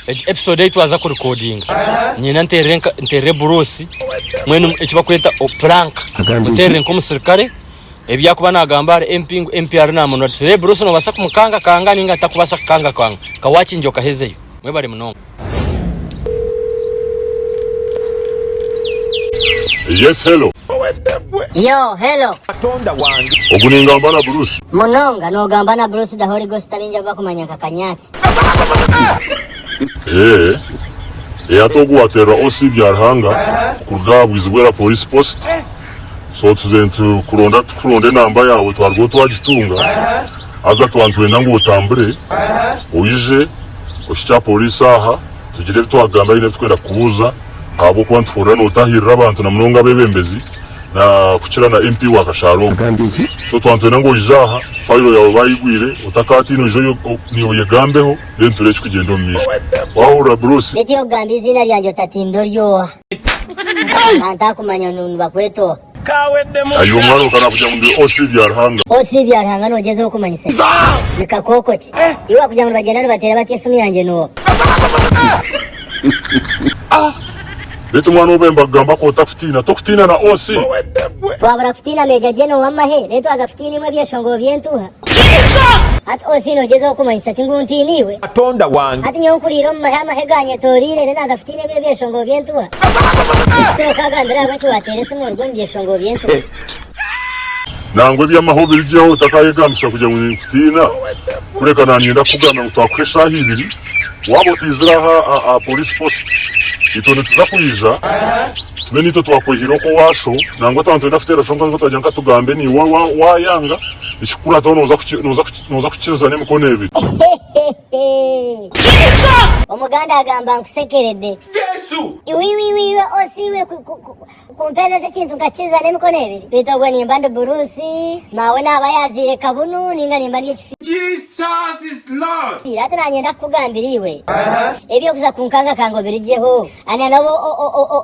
episode yetu aza ku recording nyina ntere Bruce mwenu ekibakweta prank ntere nko musirikare ebyakuba nagambare MPR na muntu tere Bruce no basa kumukanga kanga ninga takubasa kanga kwanga kawachi njoka hezeyo mwebale munonga. Yes, hello. Yo, hello. Oguningamba na Bruce. Munonga no gamba na Bruce da Holy Ghost alinja bakumanya kakanyatsi. Atogu atera osi byarhanga kugabwizibwera police post. So tudentu kuronde namba yawe twargo twagitunga. Aza twantwenda ngo utambure. Oyije oshicha police aha tugire twagamba ine twenda kubuza abo kwantfura no tahirira abantu na munonga bebembezi na kuchira na MP wa Kasharo. So twantwenda ngo izaha file yawe bayigwire utakati no joyo niyo yegambeho then tureke kugenda mu misi. Wahura Bruce. Netiyo gambi zina lyanje tatindoryo. Anta kumanya nunu bakweto. Ayo mwana kana kuja mu osi byarhanga. Osi byarhanga no jezo kumanyise. Nikakokochi. Iwa kuja mu bagenda batera batesumi yanje no. Letu mwana ubemba gamba ko tokutina na osi. Twabara kutina meja jeno wamahe letu aza kutini mwe byeshongo byentuha. Ati osi no jezo kumanyisa chinguntiniwe. Atonda wange. Ati nyokuriro mahama heganye torire ne naza kutini mwe byeshongo byentuha. Kiko kagandira bacho waterese mu rwo byeshongo byentuha. Nangwe byamahobe bijyeho utakayegamsha kujya mu kutina. Kureka nanyenda kugana utakwesha hibiri. Wabo tiziraha police post. Itone tuzakuija tumenito twakwihiro ko washo nangwa tanto ndafitera shonga ngo tajyanka tugambe ni wa yanga ikikura to noza kukiza ne muko nebi omuganda agamba nkusekerede Yesu iwi osiwe kumpeza zekintu ngakiza ne muko nebi bitogwe ni mbande Burusi mawe nabayazire kabunu ninga nimbandi ekifi Jesus is Lord. Ati nanyenda kugambiriwe ebyo kuza kunkanga kango birijeho ana nabo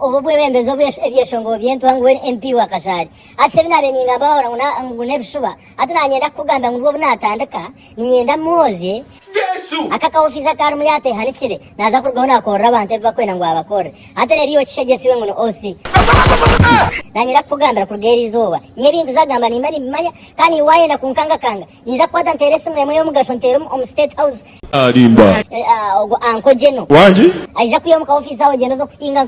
obubwebembezo byeshongo byentu we MP wa Kashari ati sebina beninga bahora ngune bishuba ati nanyenda kugamba ngo bunatandika ninyenda muoze Yesu akaka ofisa karumu yate hanikire naza kurugona akora abantu bakwena ngo abakore ati rero kishegesiwe ngo osi nanyenda kugambira kugera izuba nyebintu zagamba nimari manya kandi wayenda kunkanga kanga niza kwata nterese mwemwe yo mugasho ntero State House Arimba. Ogo anko jeno. Wanji? Aija kuyomuka ofisa aho jeno zo kuinga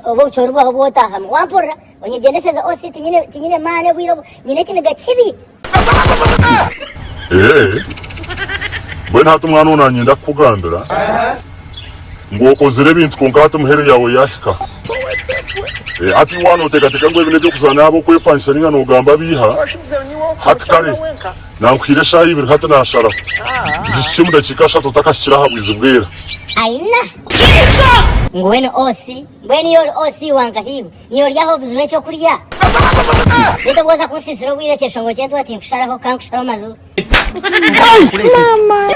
obo chorwa obo tahamu. Wampora onye jeneseza ositi nyine mane bwiro nyine kiniga kibi. Bwe nta tumwana unanyenda kugambira. Ngokozere ibintu konkata muhere yawe yashika. Ati wano teka ngo ibintu byo kuzana abo kwepansha ninga no gamba biha. Hatkare. Nankwire shayi bir hata nashara. Zishimwe ndakikasha tutakashira habwizubwera. Aina. Ngwene osi, ngwene yo osi wanga hiwe. Niyo yaho buzure cyo kurya. Bito boza kunsisiro bwire cyeshongo cyentu ati nkusharaho kankusharaho mazu. Mama.